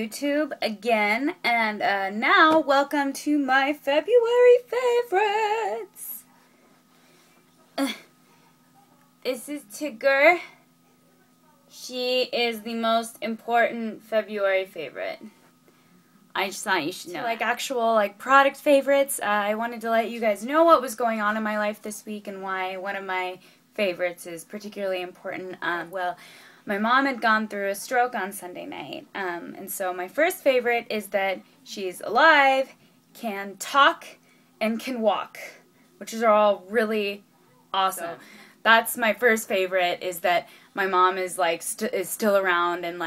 YouTube again, and now welcome to my February favorites. This is Tigger. She is the most important February favorite. I just thought you should know. Like actual product favorites, I wanted to let you guys know what was going on in my life this week and why one of my favorites is particularly important. Well, my mom had gone through a stroke on Sunday night, and so my first favorite is that she's alive, can talk, and can walk, which are all really awesome. So that's my first favorite, is that my mom is is still around and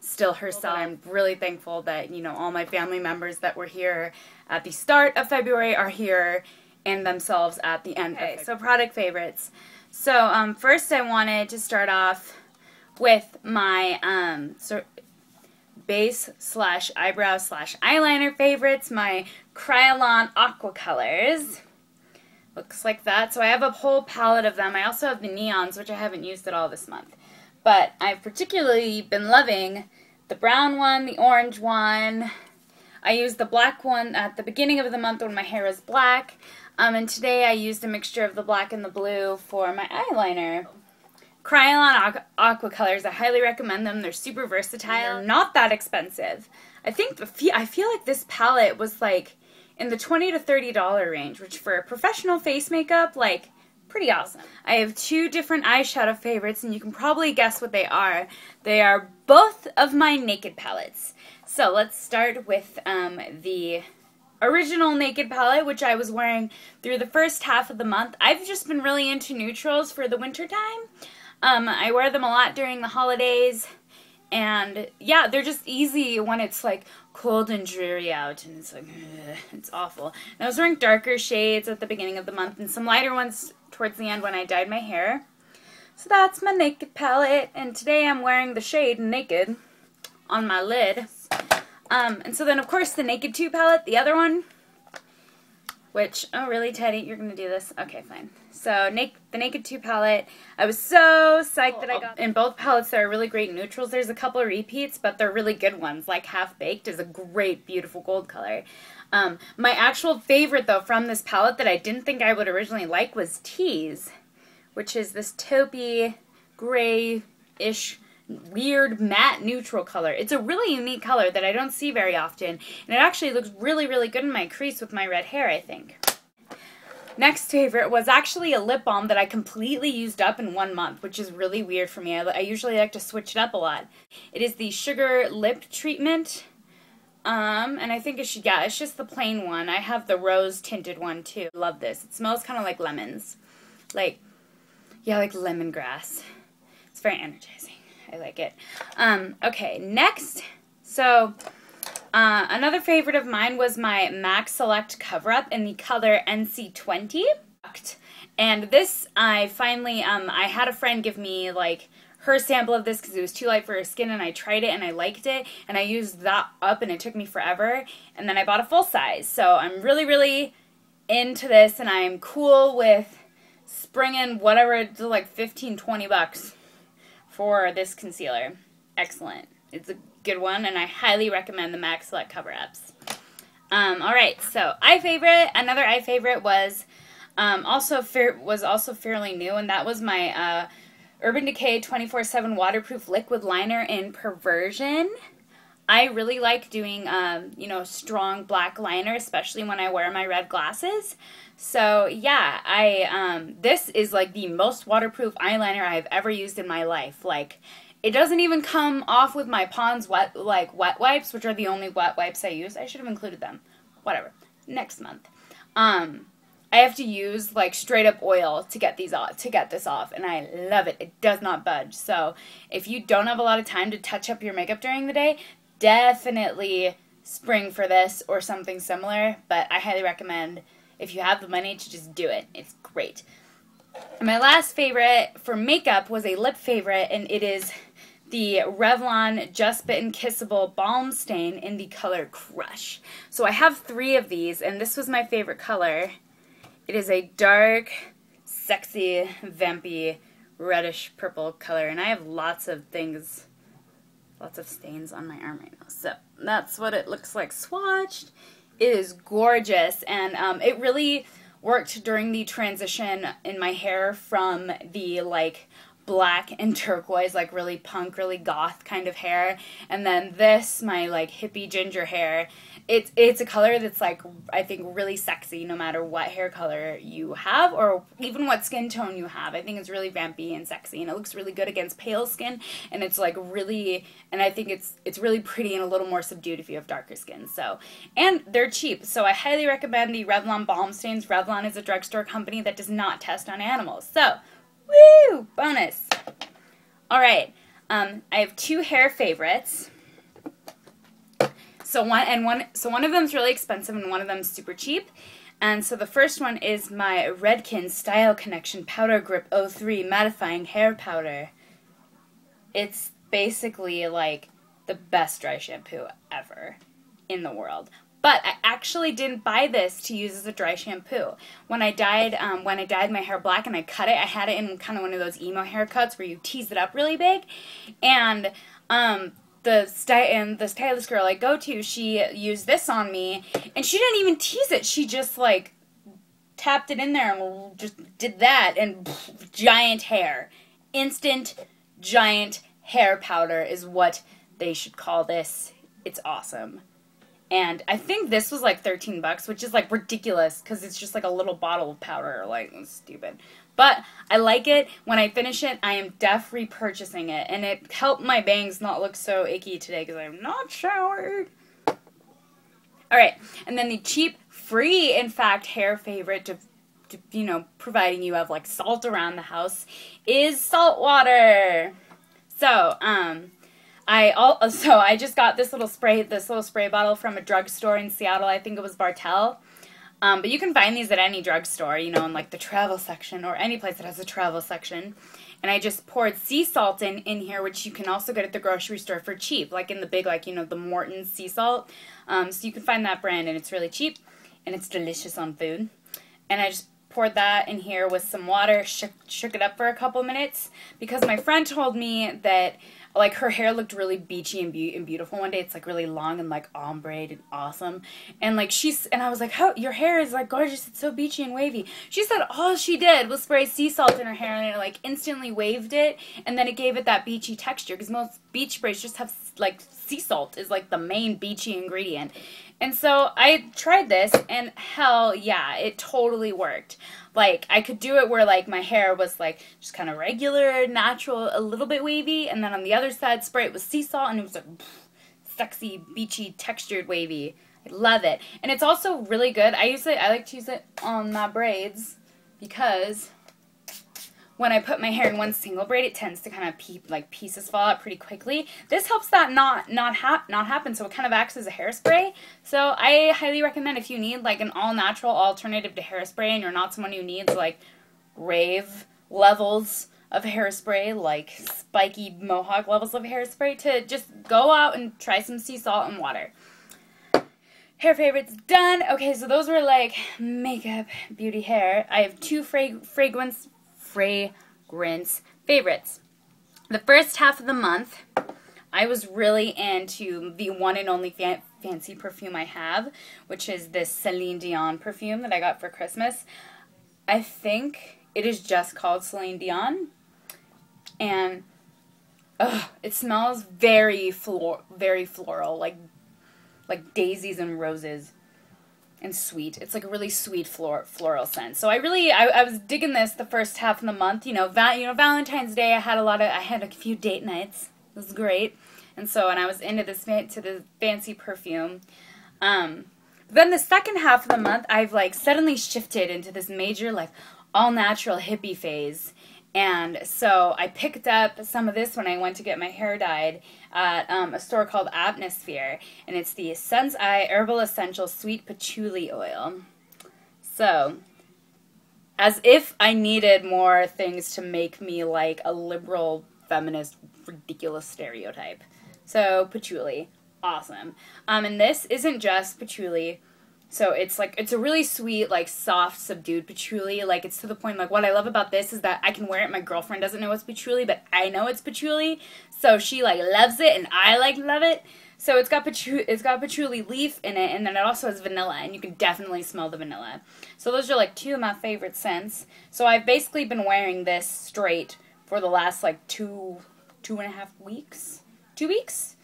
still herself. I'm really thankful that all my family members that were here at the start of February are here and themselves at the end. Okay, so product favorites. So first I wanted to start off with my base slash eyebrow slash eyeliner favorites, my Kryolan Aqua colors. Looks like that. So I have a whole palette of them. I also have the neons, which I haven't used at all this month. But I've particularly been loving the brown one, the orange one. I used the black one at the beginning of the month when my hair was black. And today I used a mixture of the black and the blue for my eyeliner. Kryolan Aqua colors, I highly recommend them. They're super versatile. They're not that expensive. I feel like this palette was in the $20 to $30 range, which for professional face makeup, pretty awesome. I have two different eyeshadow favorites, and you can probably guess what they are. They are both of my Naked palettes. So let's start with the original Naked palette, which I was wearing through the first half of the month. I've just been really into neutrals for the winter time. I wear them a lot during the holidays, and yeah, they're just easy when it's cold and dreary out, and it's it's awful. And I was wearing darker shades at the beginning of the month and some lighter ones towards the end when I dyed my hair. So that's my Naked palette, and today I'm wearing the shade Naked on my lid. And so then of course the Naked 2 palette, the other one, which, oh really Teddy, you're gonna do this? Okay, fine. So the Naked 2 palette, I was so psyched that I got. In both palettes there are really great neutrals. There's a couple of repeats, but they're really good ones. Like Half Baked is a great, beautiful gold color. My actual favorite though from this palette that I didn't think I would originally like was Tease, which is this taupey, gray-ish, weird matte neutral color. It's a really unique color that I don't see very often, and it actually looks really, really good in my crease with my red hair, I think. Next favorite was actually a lip balm that I completely used up in 1 month, which is really weird for me. I usually like to switch it up a lot. It is the Sugar Lip Treatment, and I think it's just the plain one. I have the rose tinted one too. Love this. It smells kind of like lemons. Like lemongrass. It's very energizing. I like it. Okay, next. So, another favorite of mine was my MAC Select cover-up in the color NC20. And this, I finally, I had a friend give me, her sample of this because it was too light for her skin, and I tried it and I liked it, and I used that up and it took me forever, and then I bought a full size. So I'm really, really into this, and I'm cool with springing whatever, to 15, 20 bucks for this concealer. Excellent. It's a good one, and I highly recommend the MAC Select cover-ups. Alright, so another eye favorite was also fairly new, and that was my Urban Decay 24/7 Waterproof Liquid Liner in Perversion. I really like doing, strong black liner, especially when I wear my red glasses. So, yeah, this is, the most waterproof eyeliner I've ever used in my life. It doesn't even come off with my Pond's wet wipes, which are the only wet wipes I use. I should have included them. Whatever. Next month. I have to use, straight up oil to get this off, and I love it. It does not budge. So, if you don't have a lot of time to touch up your makeup during the day, definitely spring for this or something similar, but I highly recommend, if you have the money, to just do it. It's great. And my last favorite for makeup was a lip favorite, and it is the Revlon Just Bitten Kissable Balm Stain in the color Crush. So I have 3 of these, and this was my favorite color. It is a dark, sexy, vampy, reddish purple color, and I have lots of things Lots of stains on my arm right now. So that's what it looks like swatched. It is gorgeous, and it really worked during the transition in my hair from the like black and turquoise, like really punk, really goth kind of hair, and then this, my like hippie ginger hair. It's a color that's like, I think, really sexy no matter what hair color you have or even what skin tone you have. I think it's really vampy and sexy, and it looks really good against pale skin, and it's like really, and I think it's really pretty and a little more subdued if you have darker skin. So, and they're cheap, so I highly recommend the Revlon Balm Stains. Revlon is a drugstore company that does not test on animals. So, woo! Bonus! Alright, I have two hair favorites. So one of them's really expensive and one of them's super cheap. And so the first one is my Redken Style Connection Powder Grip 03 Mattifying Hair Powder. It's basically like the best dry shampoo ever in the world. But I actually didn't buy this to use as a dry shampoo. When I dyed my hair black and I cut it, I had it in kind of one of those emo haircuts where you tease it up really big. And the stylist girl I go to, she used this on me, and she didn't even tease it. She just like tapped it in there and just did that, and pff, giant hair. Instant giant hair powder is what they should call this. It's awesome. And I think this was like $13, which is like ridiculous because it's just like a little bottle of powder. Like, it's stupid. But I like it. When I finish it, I am repurchasing it. And it helped my bangs not look so icky today because I'm not showered. Alright, and then the cheap, free, in fact, hair favorite to you know, providing you have like salt around the house, is salt water. So, I just got this little spray bottle from a drugstore in Seattle. I think it was Bartell. But you can find these at any drugstore, you know, in like the travel section or any place that has a travel section. And I just poured sea salt in here, which you can also get at the grocery store for cheap, like in the big, like, you know, the Morton's sea salt. So you can find that brand, and it's really cheap, and it's delicious on food. And I just poured that in here with some water, shook it up for a couple minutes, because my friend told me that like her hair looked really beachy and beautiful one day. It's like really long and like ombre and awesome. And like and I was like, "Oh, your hair is like gorgeous. It's so beachy and wavy." She said all she did was spray sea salt in her hair, and it like instantly waved it, and then it gave it that beachy texture, because most beach sprays just have like sea salt is like the main beachy ingredient. And so I tried this, and hell yeah, it totally worked. Like, I could do it where, like, my hair was, like, just kind of regular, natural, a little bit wavy, and then on the other side, spray it with sea salt, and it was, like, sexy, beachy, textured wavy. I love it. And it's also really good. I like to use it on my braids, because when I put my hair in one single braid, it tends to kind of pieces fall out pretty quickly. This helps that not happen, so it kind of acts as a hairspray. So I highly recommend, if you need like an all-natural alternative to hairspray and you're not someone who needs like rave levels of hairspray, like spiky mohawk levels of hairspray, to just go out and try some sea salt and water. Hair favorites done. Okay, so those were like makeup, beauty, hair. I have two fragrance favorites. The first half of the month, I was really into the one and only fancy perfume I have, which is this Celine Dion perfume that I got for Christmas. I think it is just called Celine Dion, and it smells very floral, like daisies and roses. And sweet. It's like a really sweet floral scent. So I was digging this the first half of the month. You know, Valentine's Day, I had a few date nights. It was great. And so, and I was into the fancy perfume. Then the second half of the month, I've like suddenly shifted into this major like all natural hippie phase. And so I picked up some of this when I went to get my hair dyed at a store called Atmosphere. And it's the Sun's Eye Herbal Essential Sweet Patchouli Oil. So, as if I needed more things to make me like a liberal, feminist, ridiculous stereotype. So, patchouli. Awesome. And this isn't just patchouli. So it's like, it's a really sweet, like, soft, subdued patchouli. Like, it's to the point, like, what I love about this is that I can wear it. My girlfriend doesn't know it's patchouli, but I know it's patchouli. So she, like, loves it, and I, like, love it. So it's got patchouli leaf in it, and then it also has vanilla, and you can definitely smell the vanilla. So those are, like, two of my favorite scents. So I've basically been wearing this straight for the last, like, two and a half weeks. 2 weeks?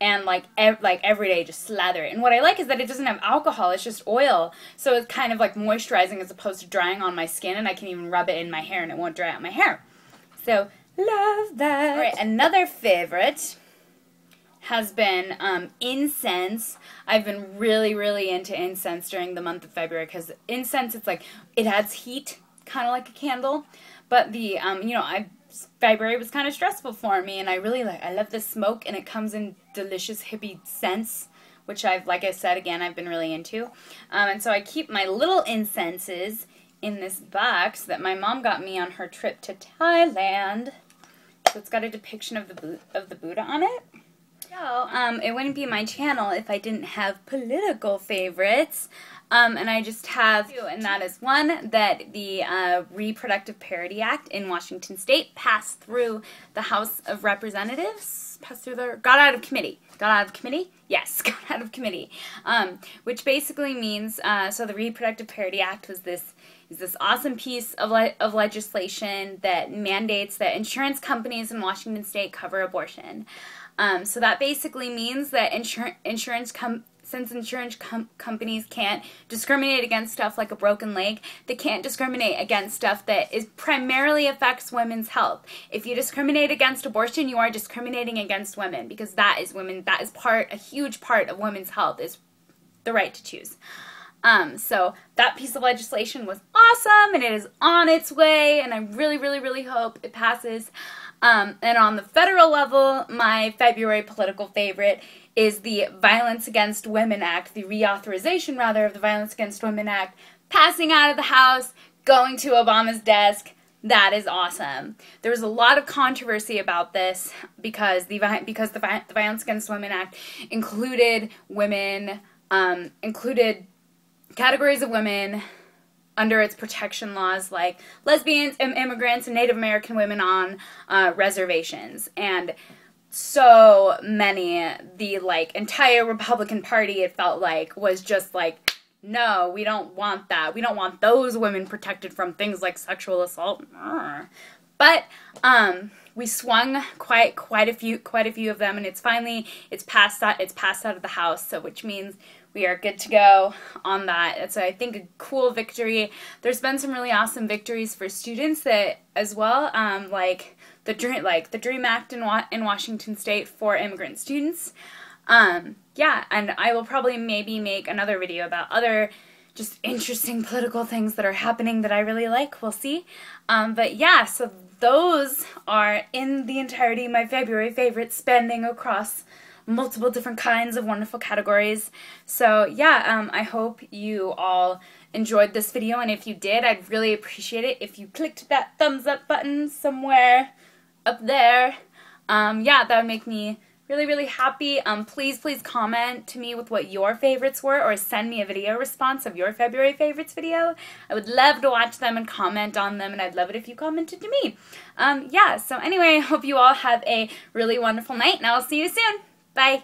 And like every day, just slather it. And what I like is that it doesn't have alcohol, it's just oil. So it's kind of like moisturizing as opposed to drying on my skin, and I can even rub it in my hair and it won't dry out my hair. So, love that. All right, another favorite has been incense. I've been really, really into incense during the month of February because incense, it's like, it adds heat, kind of like a candle. But the, you know, February was kind of stressful for me, and I love the smoke, and it comes in delicious hippie scents, which like I said, again, I've been really into. And so I keep my little incenses in this box that my mom got me on her trip to Thailand. So it's got a depiction of the Buddha on it. So, it wouldn't be my channel if I didn't have political favorites. And I just have two, and that is one, that the Reproductive Parity Act in Washington State passed through the House of Representatives, got out of committee. Yes, got out of committee. Which basically means, so the Reproductive Parity Act was this awesome piece of legislation that mandates that insurance companies in Washington State cover abortion. So that basically means that since insurance companies can't discriminate against stuff like a broken leg, they can't discriminate against stuff that primarily affects women's health. If you discriminate against abortion, you are discriminating against women, because that is a huge part of women's health, is the right to choose. So that piece of legislation was awesome, and it is on its way, and I really, really, really hope it passes. And on the federal level, my February political favorite is the Violence Against Women Act, the reauthorization, rather, of the Violence Against Women Act, passing out of the House, going to Obama's desk. That is awesome. There was a lot of controversy about this because the Violence Against Women Act included women, included categories of women under its protection laws, like lesbians, immigrants, and Native American women on reservations. And so many, the entire Republican Party, it felt like, was just like, no, we don't want that. We don't want those women protected from things like sexual assault. But we swung quite a few of them, and it's passed out of the House, so which means we are good to go on that. It's, I think, a cool victory. There's been some really awesome victories for students that as well, like the Dream Act in Washington State for immigrant students. Yeah, and I will probably maybe make another video about other just interesting political things that are happening that I really like. We'll see. But yeah, so those are in the entirety my February favorites, spanning across multiple different kinds of wonderful categories. So yeah, I hope you all enjoyed this video, and if you did, I'd really appreciate it if you clicked that thumbs up button somewhere up there. Yeah, that would make me really, really happy. Please comment to me with what your favorites were, or send me a video response of your February favorites video. I would love to watch them and comment on them, and I'd love it if you commented to me. Yeah, so anyway, I hope you all have a really wonderful night, and I'll see you soon. Bye.